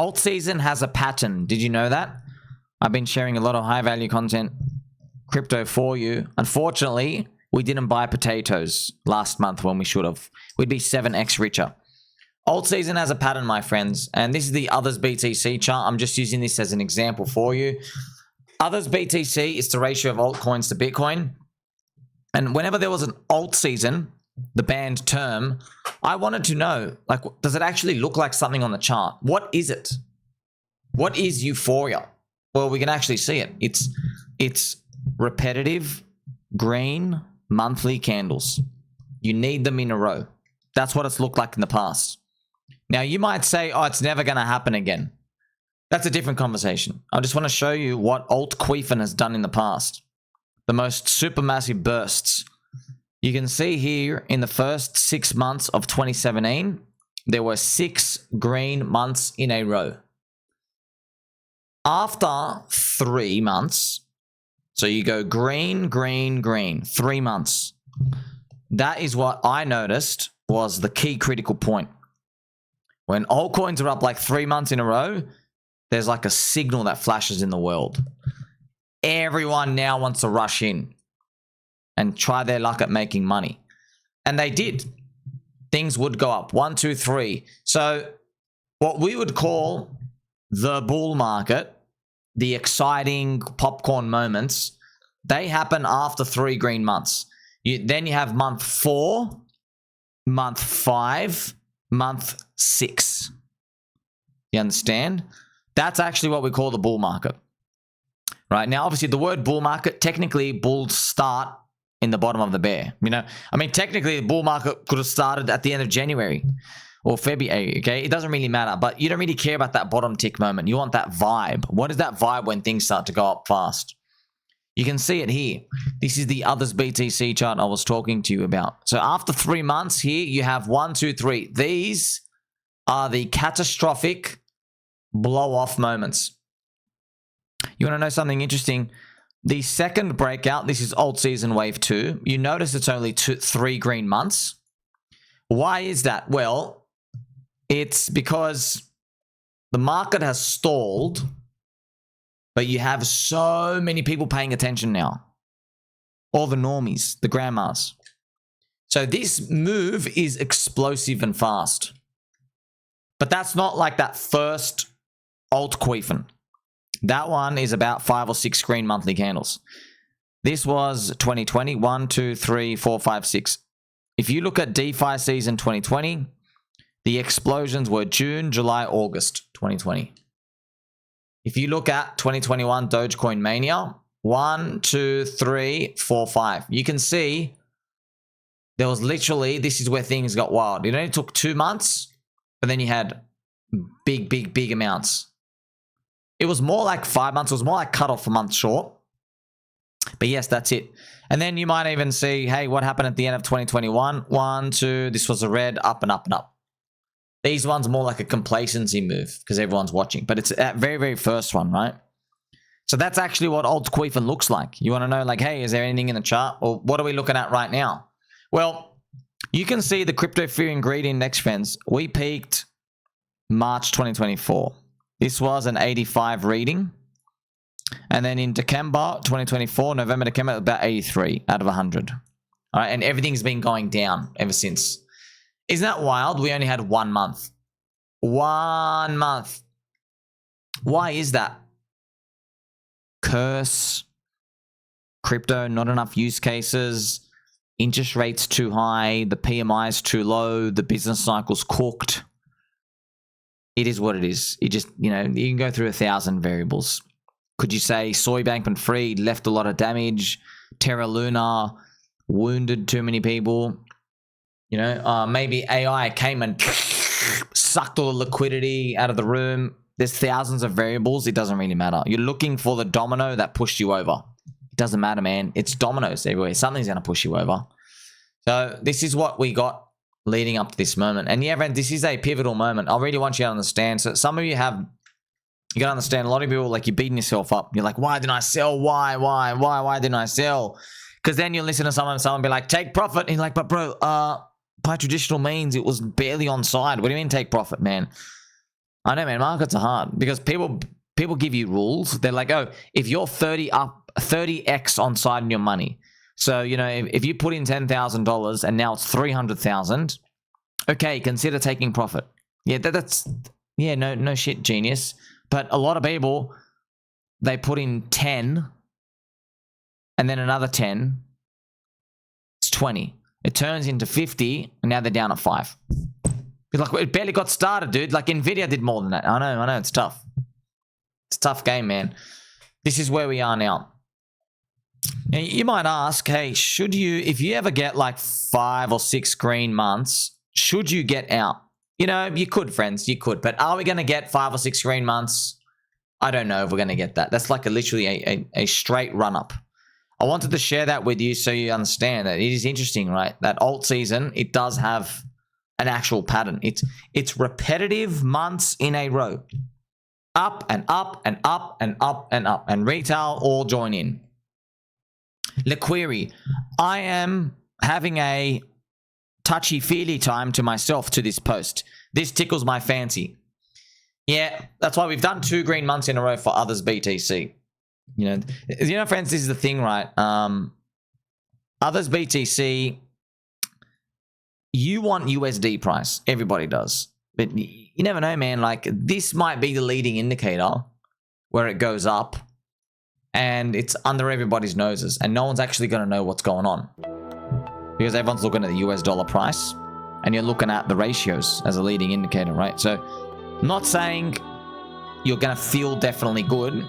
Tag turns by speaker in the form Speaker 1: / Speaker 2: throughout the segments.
Speaker 1: Altseason has a pattern. Did you know that? I've been sharing a lot of high value content, crypto for you. Unfortunately, we didn't buy potatoes last month when we should have. We'd be 7x richer. Altseason has a pattern, my friends, and this is the Others BTC chart. I'm just using this as an example for you. Others BTC is the ratio of altcoins to Bitcoin. And whenever there was an alt season, the banned term, I wanted to know, like, does it actually look like something on the chart? What is it? What is euphoria? Well, we can actually see it. It's repetitive green monthly candles. You need them in a row. That's what it's looked like in the past. Now, you might say, oh, it's never going to happen again. That's a different conversation. I just want to show you what Altcoin has done in the past. The most supermassive bursts. You can see here in the first 6 months of 2017, there were 6 green months in a row. After 3 months, so you go green, green, green, 3 months. That is what I noticed was the key critical point. When altcoins are up like 3 months in a row, there's like a signal that flashes in the world. Everyone now wants to rush in and try their luck at making money. And they did. Things would go up. 1, 2, 3. So what we would call the bull market, the exciting popcorn moments, they happen after 3 green months. Then you have month 4, month 5, month 6. You understand? That's actually what we call the bull market. Right? Now, obviously, the word bull market, technically, bulls start in the bottom of the bear. You know, I mean, technically, the bull market could have started at the end of January or February, okay? It doesn't really matter, but you don't really care about that bottom tick moment. You want that vibe. What is that vibe when things start to go up fast? You can see it here. This is the Others BTC chart I was talking to you about. So after 3 months here, you have 1, 2, 3. These are the catastrophic blow-off moments. You want to know something interesting? The second breakout, this is Altseason Wave 2. You notice it's only 3 green months. Why is that? Well, it's because the market has stalled, but you have so many people paying attention now. All the normies, the grandmas. So this move is explosive and fast. But that's not like that first Altcoin. That one is about 5 or 6 green monthly candles. This was 2020. 1, 2, 3, 4, 5, 6. If you look at DeFi season 2020, the explosions were June, July, August 2020. If you look at 2021 Dogecoin Mania, 1, 2, 3, 4, 5. You can see there was literally, this is where things got wild. It only took 2 months, but then you had big amounts. It was more like 5 months. It was more like cut off a month short. But yes, that's it. And then you might even see, hey, what happened at the end of 2021? 1, 2, this was a red, up and up and up. These ones more like a complacency move because everyone's watching. But it's that very, very first one, right? So that's actually what Altcoin looks like. You want to know, like, hey, is there anything in the chart? Or what are we looking at right now? Well, you can see the Crypto Fear and Greed Index, friends. We peaked March 2024. This was an 85 reading. And then in December 2024, November, December, about 83 out of 100. All right, and everything's been going down ever since. Isn't that wild? We only had 1 month. 1 month. Why is that? Curse. Crypto, not enough use cases. Interest rates too high. The PMI is too low. The business cycle's cooked. It is what it is. It just, you know, you can go through 1,000 variables. Could you say Soy Bankman-Fried left a lot of damage? Terra Luna wounded too many people? You know, maybe AI came and sucked all the liquidity out of the room. There's thousands of variables. It doesn't really matter. You're looking for the domino that pushed you over. It doesn't matter, man. It's dominoes everywhere. Something's going to push you over. So this is what we got leading up to this moment. And yeah, friend, this is a pivotal moment. I really want you to understand. So some of you have, you got to understand, a lot of people, like, you're beating yourself up. You're like, why didn't I sell? Why didn't I sell? Because then you listen to someone be like, take profit. And you're like, but bro, by traditional means, it was barely on side. What do you mean take profit, man? I know, man. Markets are hard because people give you rules. They're like, oh, if you're 30x on side in your money. So, you know, if you put in $10,000 and now it's 300,000, okay, consider taking profit. Yeah, no shit, genius. But a lot of people, they put in 10 and then another 10. It's 20. It turns into 50 and now they're down at 5. Like, it barely got started, dude. Like, Nvidia did more than that. I know, it's tough. It's a tough game, man. This is where we are now. Now, you might ask, hey, should you, if you ever get like 5 or 6 green months, should you get out? You know, you could, friends, you could. But are we going to get 5 or 6 green months? I don't know if we're going to get that. That's like literally a straight run-up. I wanted to share that with you so you understand that it is interesting, right? That Altseason, it does have an actual pattern. It's repetitive months in a row. Up and up and up and up and up. And retail all join in. LeQuery, I am having a touchy-feely time to myself to this post. This tickles my fancy. Yeah, that's why we've done 2 green months in a row for others BTC. You know, friends, this is the thing, right? Others BTC, you want USD price. Everybody does. But you never know, man. Like, this might be the leading indicator where it goes up and it's under everybody's noses and no one's actually going to know what's going on because everyone's looking at the US dollar price and you're looking at the ratios as a leading indicator, right? So I'm not saying you're going to feel definitely good,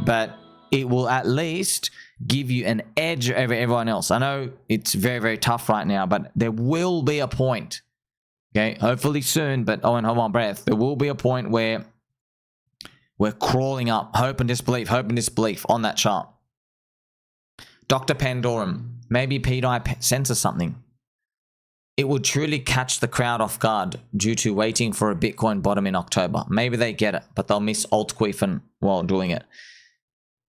Speaker 1: but it will at least give you an edge over everyone else. I know it's very, very tough right now, but there will be a point, okay, hopefully soon, but hold on breath, there will be a point where we're crawling up, hope and disbelief on that chart. Dr. Pandorum, maybe PDI senses something. It would truly catch the crowd off guard due to waiting for a Bitcoin bottom in October. Maybe they get it, but they'll miss Altcoin while doing it.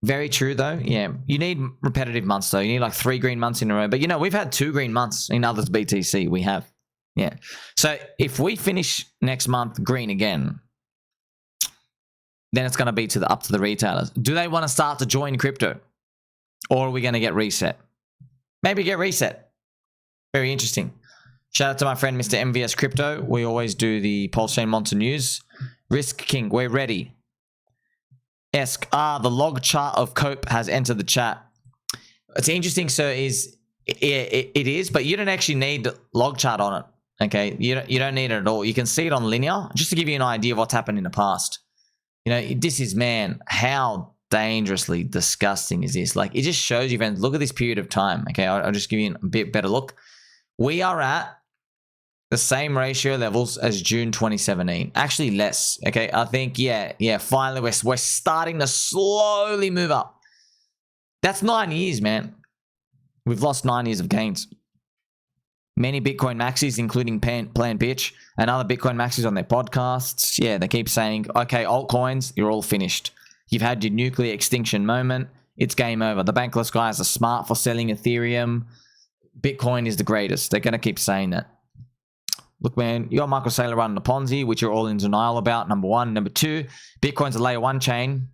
Speaker 1: Very true, though. Yeah, you need repetitive months, though. You need like 3 green months in a row. But, you know, we've had 2 green months in others BTC. We have. Yeah. So if we finish next month green again, then it's going to be up to the retailers. Do they want to start to join crypto? Or are we going to get reset? Maybe get reset. Very interesting. Shout out to my friend, Mr. MVS Crypto. We always do the PulseChain Monster News. Risk King, we're ready. The log chart of Cope has entered the chat. It's interesting, sir, it is, but you don't actually need log chart on it. Okay, you don't need it at all. You can see it on linear, just to give you an idea of what's happened in the past. You know, this is, man, how dangerously disgusting is this? Like, it just shows you, friends, look at this period of time. Okay, I'll just give you a bit better look. We are at the same ratio levels as June 2017. Actually less. Okay, I think, yeah, finally we're starting to slowly move up. That's 9 years, man. We've lost 9 years of gains. Many Bitcoin maxis, including Plan Bitch and other Bitcoin maxis on their podcasts, yeah, they keep saying, okay, altcoins, you're all finished. You've had your nuclear extinction moment. It's game over. The bankless guys are smart for selling Ethereum. Bitcoin is the greatest. They're going to keep saying that. Look, man, you got Michael Saylor running the Ponzi, which you're all in denial about, number 1. Number 2, Bitcoin's a layer 1 chain.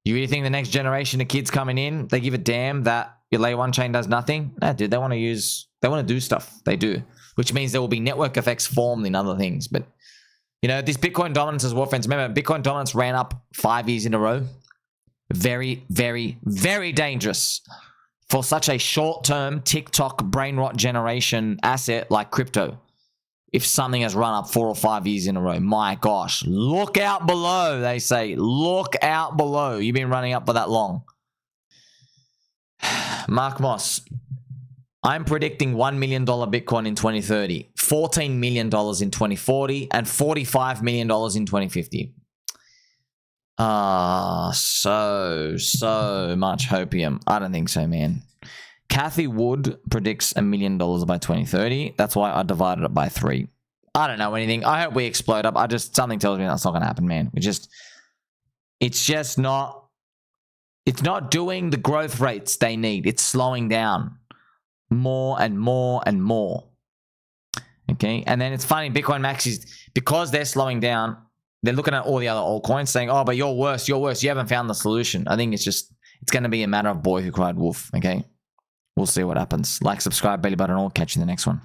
Speaker 1: You really think the next generation of kids coming in, they give a damn that your layer 1 chain does nothing? Nah, dude, they want to do stuff. They do. Which means there will be network effects formed in other things. But, you know, this Bitcoin dominance as well, friends. Remember, Bitcoin dominance ran up 5 years in a row. Very, very, very dangerous for such a short-term TikTok brain rot generation asset like crypto. If something has run up 4 or 5 years in a row, my gosh, look out below, they say. Look out below. You've been running up for that long. Mark Moss, I'm predicting $1 million Bitcoin in 2030, $14 million in 2040, and $45 million in 2050. So much hopium. I don't think so, man. Kathy Wood predicts $1 million by 2030. That's why I divided it by 3. I don't know anything. I hope we explode up. Something tells me that's not going to happen, man. It's not doing the growth rates they need. It's slowing down more and more and more. Okay. And then it's funny, Bitcoin maxis, because they're slowing down, they're looking at all the other altcoins saying, oh, but you're worse, you're worse. You haven't found the solution. I think it's going to be a matter of boy who cried wolf, okay? We'll see what happens. Like, subscribe, belly button all. Catch you in the next one.